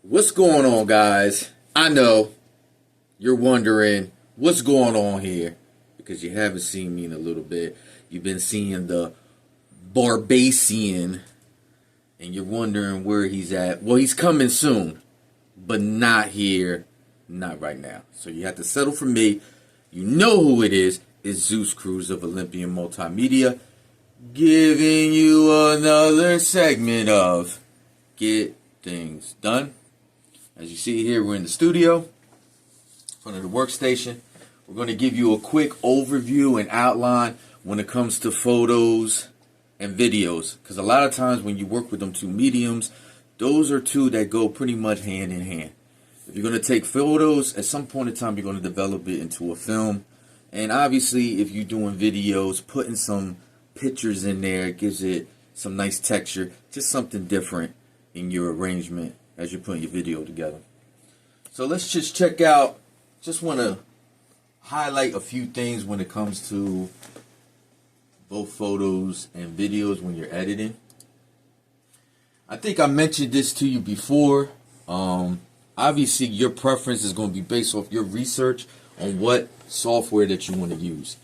What's going on, guys? I know you're wondering what's going on here because you haven't seen me in a little bit. You've been seeing the Barbasian and you're wondering where he's at. Well, he's coming soon, but not here, not right now. So you have to settle for me. You know who it is. It's Zeus Cruz of Olympian Multimedia giving you another segment of Get Things Done. As you see here, we're in the studio, in front of the workstation. We're going to give you a quick overview and outline when it comes to photos and videos. Because a lot of times when you work with them two mediums, those are two that go pretty much hand in hand. If you're going to take photos, at some point in time, you're going to develop it into a film. And obviously, if you're doing videos, putting some pictures in there gives it some nice texture, just something different in your arrangement as you're putting your video together. So let's just check out, just want to highlight a few things when it comes to both photos and videos when you're editing. I think I mentioned this to you before. Obviously, your preference is going to be based off your research on what software that you want to use.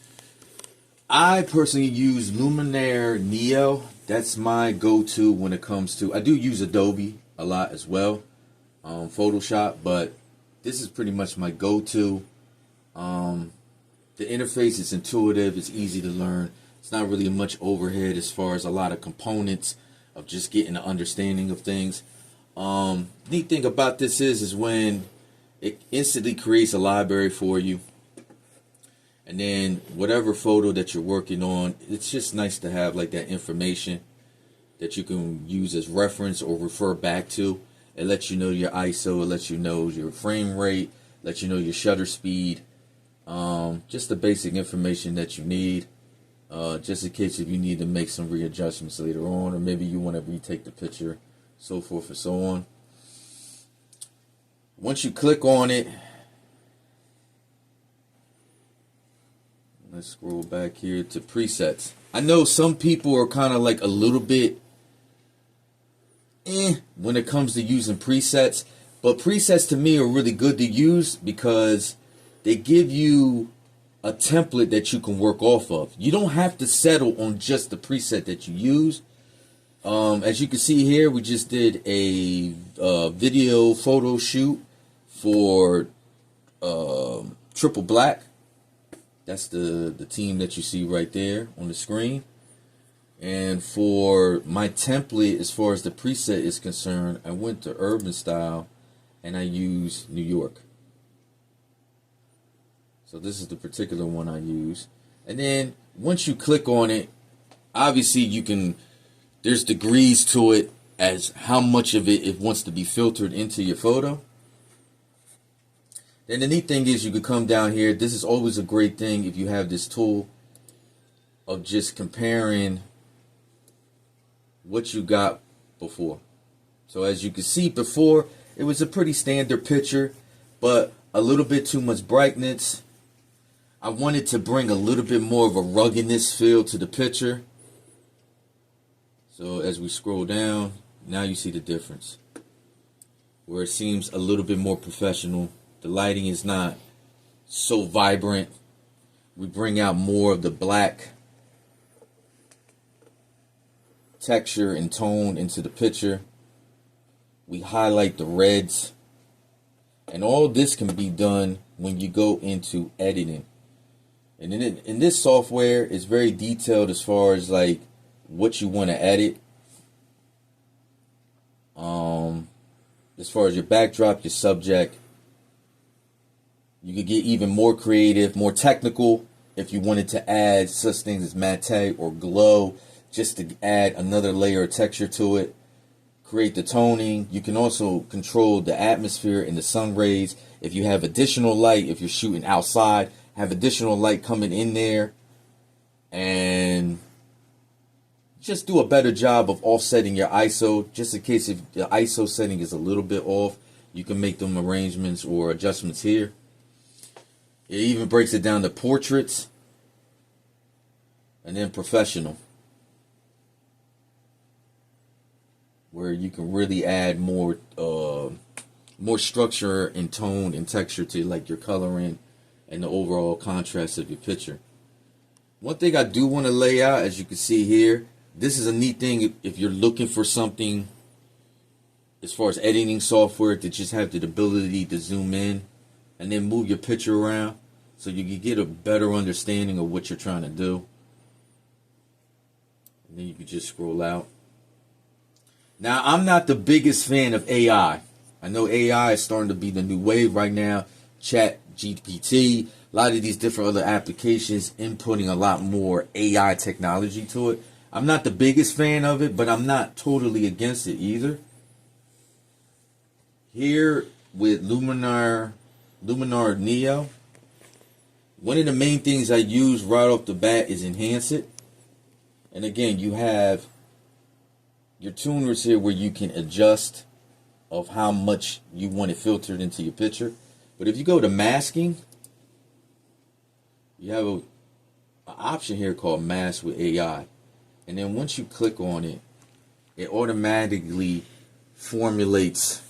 I personally use Luminar Neo. That's my go-to when it comes to, I do use Adobe a lot as well, Photoshop, but this is pretty much my go-to. The interface is intuitive, it's easy to learn. It's not really much overhead as far as a lot of components of just getting an understanding of things. Neat thing about this is when it instantly creates a library for you. And then whatever photo that you're working on, it's just nice to have like that information that you can use as reference or refer back to. It lets you know your ISO, it lets you know your frame rate, lets you know your shutter speed. Just the basic information that you need, just in case if you need to make some readjustments later on, or maybe you want to retake the picture, so forth and so on. Once you click on it, let's scroll back here to presets. I know some people are kind of like a little bit when it comes to using presets, but presets to me are really good to use because they give you a template that you can work off of. You don't have to settle on just the preset that you use. As you can see here, we just did a video photo shoot for Triple Black. That's the team that you see right there on the screen. And for my template, as far as the preset is concerned, I went to urban style and I used New York. So this is the particular one I use. And then once you click on it, obviously there's degrees to it as how much of it wants to be filtered into your photo. Then the neat thing is you can come down here. This is always a great thing if you have this tool of just comparing what you got before. So as you can see before, it was a pretty standard picture, but a little bit too much brightness. I wanted to bring a little bit more of a ruggedness feel to the picture. So as we scroll down, now you see the difference. Where it seems a little bit more professional. The lighting is not so vibrant. We bring out more of the black texture and tone into the picture. We highlight the reds. And all this can be done when you go into editing. And in this software, it's very detailed as far as like what you want to edit. As far as your backdrop, your subject. You could get even more creative, more technical if you wanted to add such things as matte or glow, just to add another layer of texture to it. Create the toning. You can also control the atmosphere and the sun rays. If you have additional light, if you're shooting outside, have additional light coming in there. And just do a better job of offsetting your ISO. Just in case if the ISO setting is a little bit off, you can make them arrangements or adjustments here. It even breaks it down to portraits and then professional, where you can really add more more structure and tone and texture to like your coloring and the overall contrast of your picture. One thing I do want to lay out, as you can see here, this is a neat thing if you're looking for something as far as editing software to just have the ability to zoom in and then move your picture around so you can get a better understanding of what you're trying to do. And then you can just scroll out. Now, I'm not the biggest fan of AI. I know AI is starting to be the new wave right now. Chat GPT, a lot of these different other applications inputting a lot more AI technology to it. I'm not the biggest fan of it, but I'm not totally against it either. Here with Luminar Neo, one of the main things I use right off the bat is enhance it. And again, you have your tuners here where you can adjust of how much you want it filtered into your picture. But if you go to masking, you have an option here called Mask with AI. And then once you click on it, it automatically formulates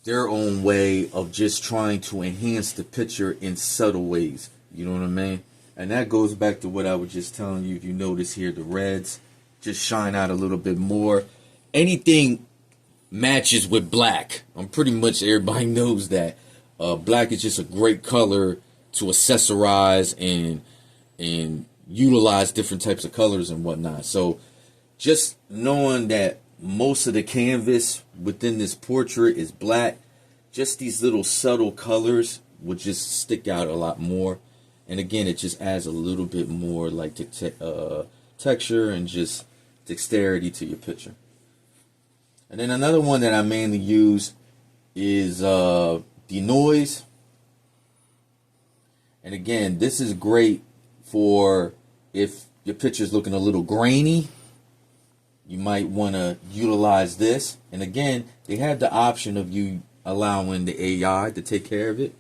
their own way of just trying to enhance the picture in subtle ways. You know what I mean? And that goes back to what I was just telling you. If you notice here, the reds just shine out a little bit more. Anything matches with black. Pretty much everybody knows that. Black is just a great color to accessorize and utilize different types of colors and whatnot. So just knowing that most of the canvas within this portrait is black, just these little subtle colors would just stick out a lot more. And again, it just adds a little bit more like texture and just dexterity to your picture. And then another one that I mainly use is denoise. And again, this is great for if your picture is looking a little grainy. You might want to utilize this. And again, they have the option of you allowing the AI to take care of it.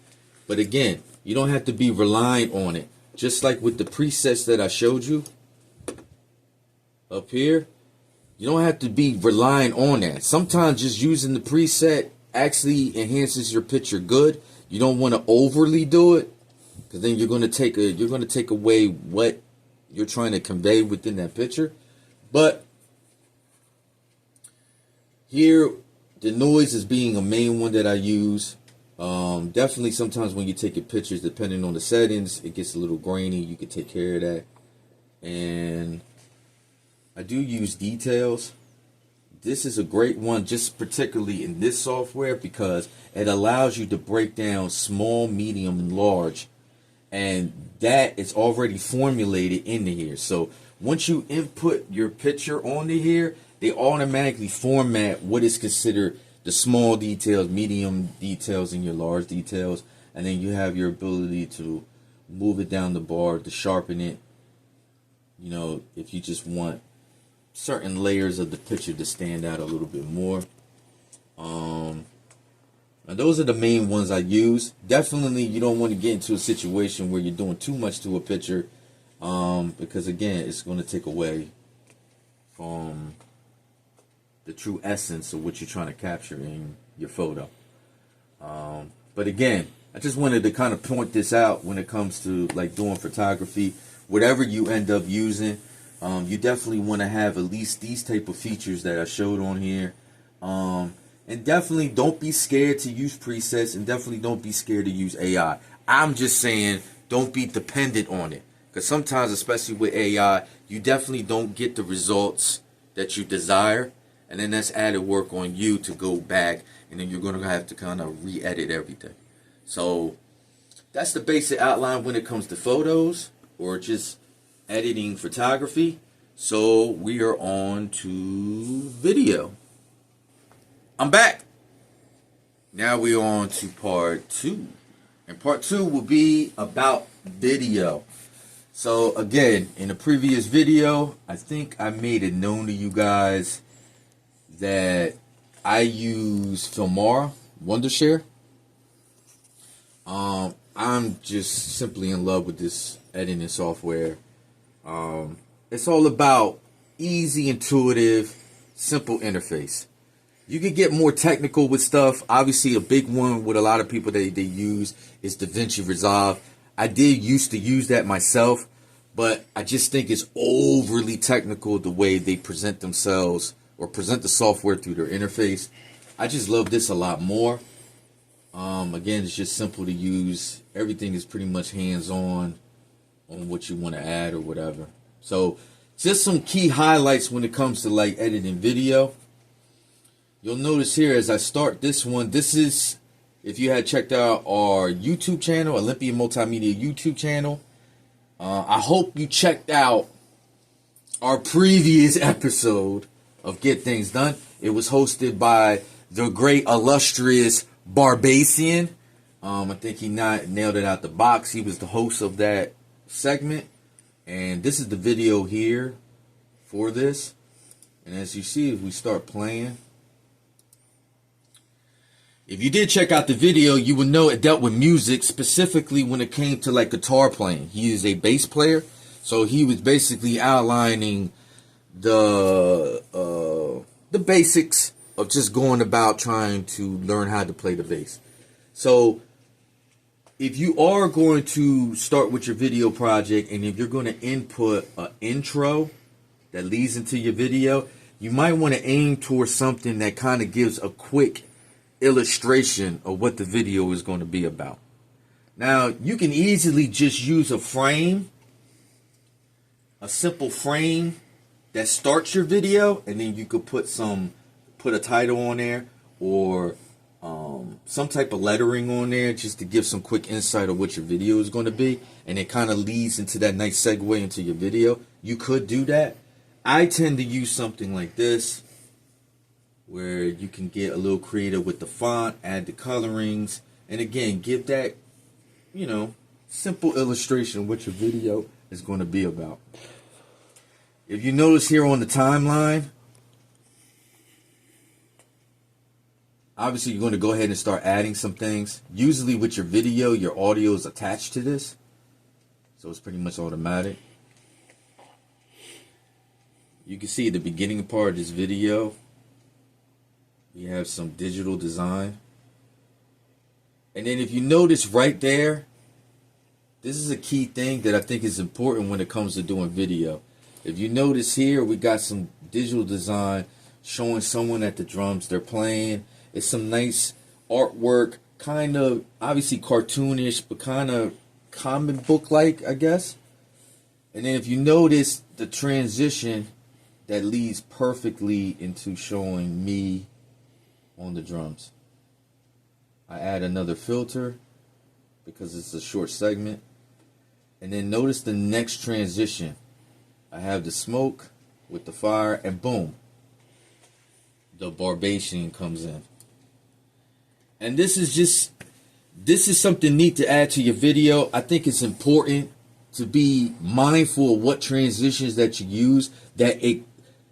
But again, you don't have to be reliant on it. Just like with the presets that I showed you up here, you don't have to be relying on that. Sometimes just using the preset actually enhances your picture good. You don't want to overly do it, because then you're going to take away what you're trying to convey within that picture. But here, the noise is being a main one that I use. Definitely sometimes when you take your pictures, depending on the settings, it gets a little grainy. You can take care of that. And I do use details. This is a great one, just particularly in this software, because it allows you to break down small, medium, and large. And that is already formulated into here. So once you input your picture onto here, they automatically format what is considered the small details, medium details, and your large details. And then you have your ability to move it down the bar, to sharpen it. You know, if you just want certain layers of the picture to stand out a little bit more. And those are the main ones I use. Definitely, you don't want to get into a situation where you're doing too much to a picture, because again, it's going to take away from the true essence of what you're trying to capture in your photo. But again, I just wanted to kind of point this out when it comes to like doing photography. Whatever you end up using, you definitely want to have at least these type of features that I showed on here. And definitely don't be scared to use presets, and definitely don't be scared to use AI. I'm just saying don't be dependent on it, because sometimes, especially with AI, you definitely don't get the results that you desire, and then that's added work on you to go back, and then you're going to have to kind of re-edit everything. So that's the basic outline when it comes to photos or just editing photography. So we are on to video. I'm back. Now we're on to part 2. And part 2 will be about video. So again, in the previous video, I think I made it known to you guys that I use Filmora Wondershare. I'm just simply in love with this editing software. It's all about easy, intuitive, simple interface. You could get more technical with stuff. Obviously, a big one with a lot of people that they use is DaVinci Resolve. I did used to use that myself, but I just think it's overly technical the way they present themselves or present the software through their interface. I just love this a lot more. Again, it's just simple to use. Everything is pretty much hands-on on what you want to add or whatever. So just some key highlights when it comes to like editing video. You'll notice here as I start this one, this is, if you had checked out our YouTube channel, Olympia Multimedia YouTube channel, I hope you checked out our previous episode of Get Things Done. It was hosted by the great illustrious Barbasian. I think he nailed it out the box. He was the host of that segment. And this is the video here for this. And as you see, if we start playing, if you did check out the video, you would know it dealt with music, specifically when it came to like guitar playing. He is a bass player, so he was basically outlining the basics of just going about trying to learn how to play the bass. So if you are going to start with your video project, and if you're going to input an intro that leads into your video, you might want to aim towards something that kind of gives a quick illustration of what the video is going to be about. Now, you can easily just use a frame, a simple frame that starts your video, and then you could put a title on there or some type of lettering on there just to give some quick insight of what your video is going to be, and it kind of leads into that nice segue into your video. You could do that. I tend to use something like this, where you can get a little creative with the font, add the colorings, and again, give that, simple illustration of what your video is going to be about. If you notice here on the timeline, obviously you're going to go ahead and start adding some things. Usually with your video, your audio is attached to this, so it's pretty much automatic. You can see the beginning part of this video, we have some digital design. And then if you notice right there, this is a key thing that I think is important when it comes to doing video. If you notice here, we got some digital design showing someone at the drums. They're playing. It's some nice artwork, kind of obviously cartoonish, but kind of comic book-like, I guess. And then if you notice the transition that leads perfectly into showing me on the drums. I add another filter because it's a short segment. And then notice the next transition. I have the smoke with the fire, and boom, the Barbasian comes in. And this is something neat to add to your video. I think it's important to be mindful of what transitions that you use, that it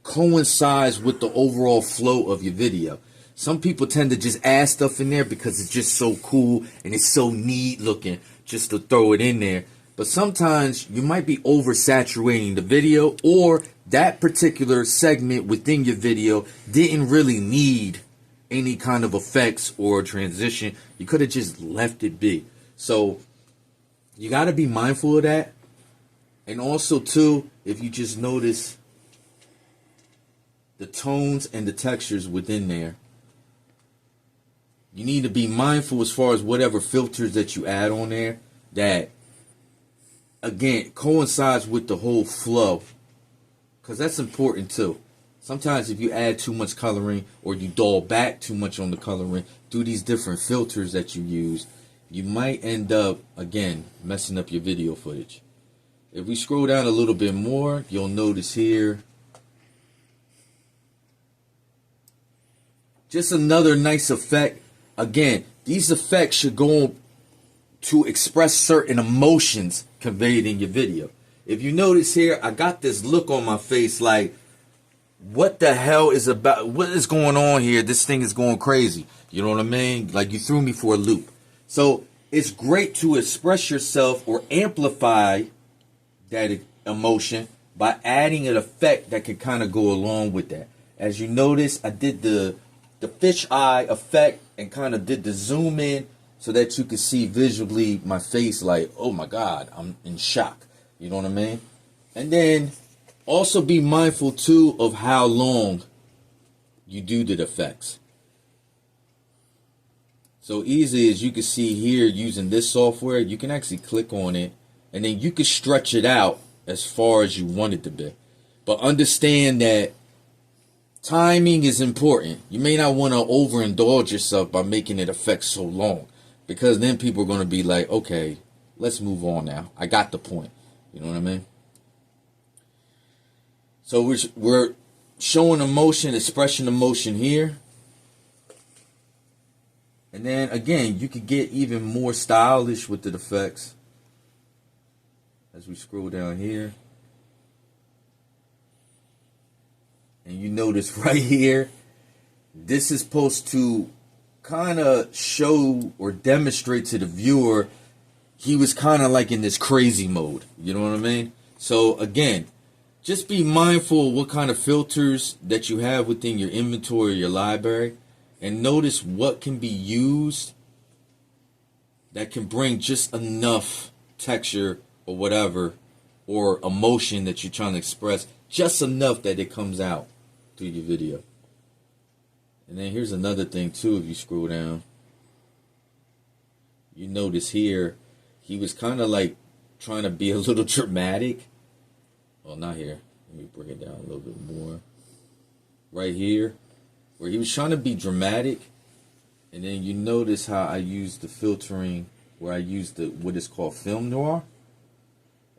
coincides with the overall flow of your video. Some people tend to just add stuff in there because it's just so cool and it's so neat looking just to throw it in there. But sometimes you might be oversaturating the video, or that particular segment within your video didn't really need any kind of effects or transition. You could have just left it be. So you got to be mindful of that. And also too, if you just notice the tones and the textures within there, you need to be mindful as far as whatever filters that you add on there, that again coincides with the whole flow, because that's important too. Sometimes if you add too much coloring or you dull back too much on the coloring through these different filters that you use, you might end up again messing up your video footage. If we scroll down a little bit more, you'll notice here just another nice effect. Again, these effects should go to express certain emotions conveyed in your video. If you notice here, I got this look on my face like, what the hell is what is going on here? This thing is going crazy. You know what I mean? Like, you threw me for a loop. So it's great to express yourself or amplify that emotion by adding an effect that can kind of go along with that. As you notice, I did the the fisheye effect and kind of did the zoom in so that you could see visually my face like, oh my God, I'm in shock. You know what I mean? And then also be mindful too of how long you do the effects. So easy as you can see here using this software, you can actually click on it and then you can stretch it out as far as you want it to be. But understand that timing is important. You may not want to overindulge yourself by making it affect so long, because then people are going to be like, okay, let's move on now. I got the point. You know what I mean? So we're showing emotion, expression emotion here. And then again, you could get even more stylish with the effects as we scroll down here. And you notice right here, this is supposed to kind of show or demonstrate to the viewer he was kind of like in this crazy mode. You know what I mean? So again, just be mindful of what kind of filters that you have within your inventory or your library, and notice what can be used that can bring just enough texture or whatever, or emotion that you're trying to express, just enough that it comes out through your video. And then here's another thing too, if you scroll down, you notice here, he was kind of like trying to be a little dramatic. Well, not here. Let me bring it down a little bit more. Right here, where he was trying to be dramatic. And then you notice how I used the filtering, where I used the what is called film noir.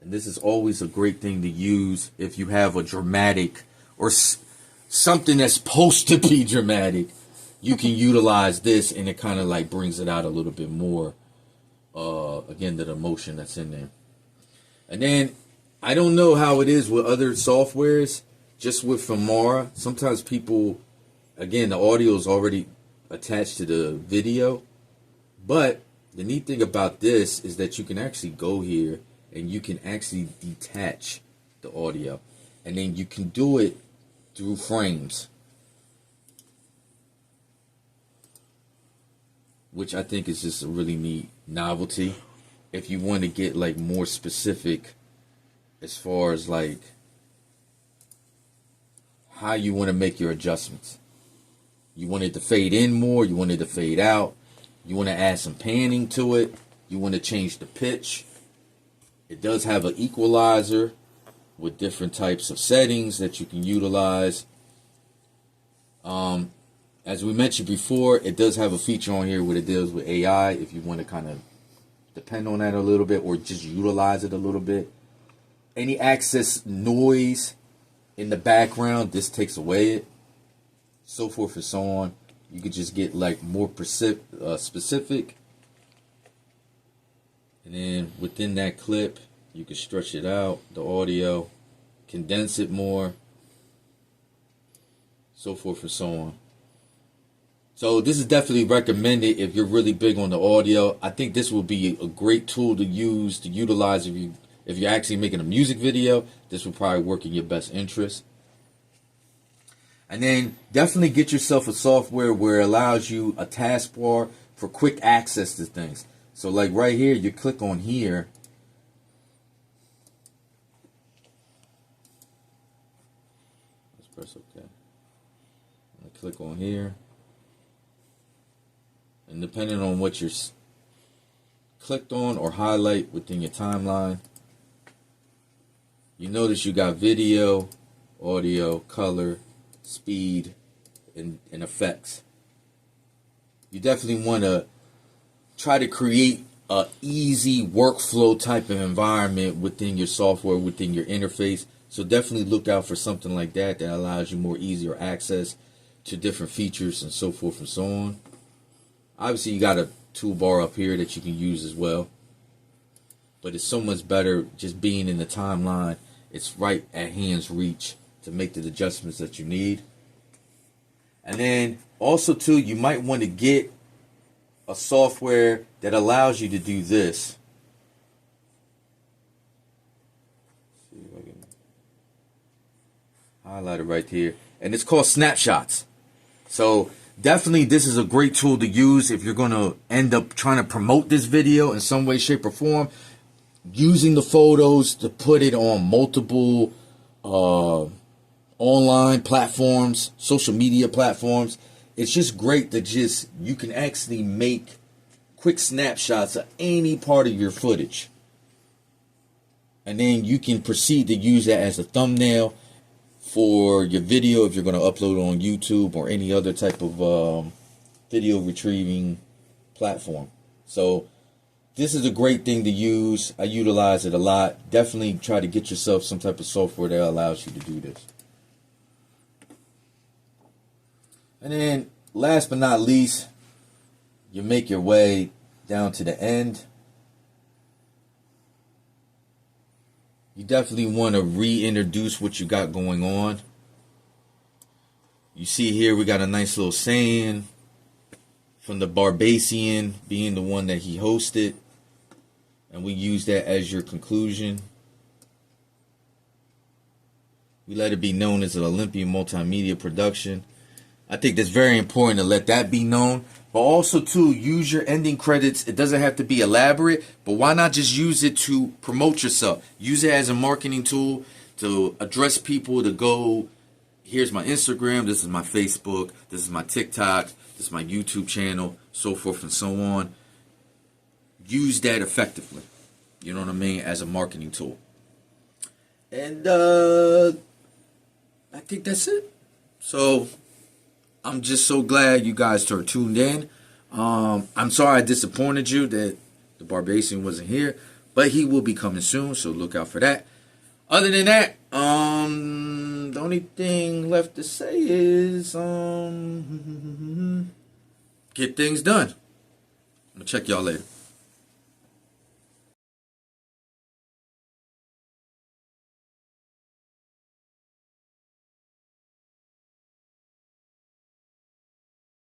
And this is always a great thing to use if you have a dramatic or something that's supposed to be dramatic. You can utilize this and it kind of like brings it out a little bit more. Again, the emotion that's in there. And then I don't know how it is with other softwares, just with Filmora. Sometimes people, again, the audio is already attached to the video. But the neat thing about this is that you can actually go here and you can actually detach the audio. And then you can do it through frames, which I think is just a really neat novelty. If you want to get like more specific as far as like how you want to make your adjustments. You want it to fade in more, you want it to fade out, you want to add some panning to it, you want to change the pitch. It does have an equalizer with different types of settings that you can utilize. As we mentioned before, it does have a feature on here where it deals with AI if you want to kind of depend on that a little bit or just utilize it a little bit. Any excess noise in the background, this takes away it. So forth and so on. You could just get like more specific. And then within that clip, you can stretch it out, the audio, condense it more, so forth and so on. So this is definitely recommended if you're really big on the audio. I think this will be a great tool to use, to utilize if you're actually making a music video. This will probably work in your best interest. And then definitely get yourself a software where it allows you a taskbar for quick access to things. So like right here, you click on here. Let's press OK. I click on here. And depending on what you're clicked on or highlight within your timeline, you notice you got video, audio, color, speed, and effects. You definitely want to try to create a easy workflow type of environment within your software, within your interface. So definitely look out for something like that that allows you more easier access to different features and so forth and so on. Obviously, you got a toolbar up here that you can use as well. But it's so much better just being in the timeline. It's right at hand's reach to make the adjustments that you need. And then also too, you might want to get a software that allows you to do this. See if I can highlight it right here. And it's called snapshots. So definitely this is a great tool to use if you're going to end up trying to promote this video in some way, shape, or form. Using the photos to put it on multiple online platforms, social media platforms. It's just great that you can actually make quick snapshots of any part of your footage. And then you can proceed to use that as a thumbnail for your video if you're going to upload it on YouTube or any other type of video retrieving platform. So this is a great thing to use. I utilize it a lot. Definitely try to get yourself some type of software that allows you to do this. And then last but not least, you make your way down to the end. You definitely want to reintroduce what you got going on. You see here we got a nice little saying from the Barbasian being the one that he hosted. And we use that as your conclusion. We let it be known as an Olympian multimedia production. I think that's very important to let that be known. But also, too, use your ending credits. It doesn't have to be elaborate, but why not just use it to promote yourself? Use it as a marketing tool to address people to go, here's my Instagram, this is my Facebook, this is my TikTok, this is my YouTube channel, so forth and so on. Use that effectively. You know what I mean? As a marketing tool. And I think that's it. So I'm just so glad you guys are tuned in. I'm sorry I disappointed you that the Barbasian wasn't here, but he will be coming soon, so look out for that. Other than that, the only thing left to say is get things done. I'm gonna check y'all later.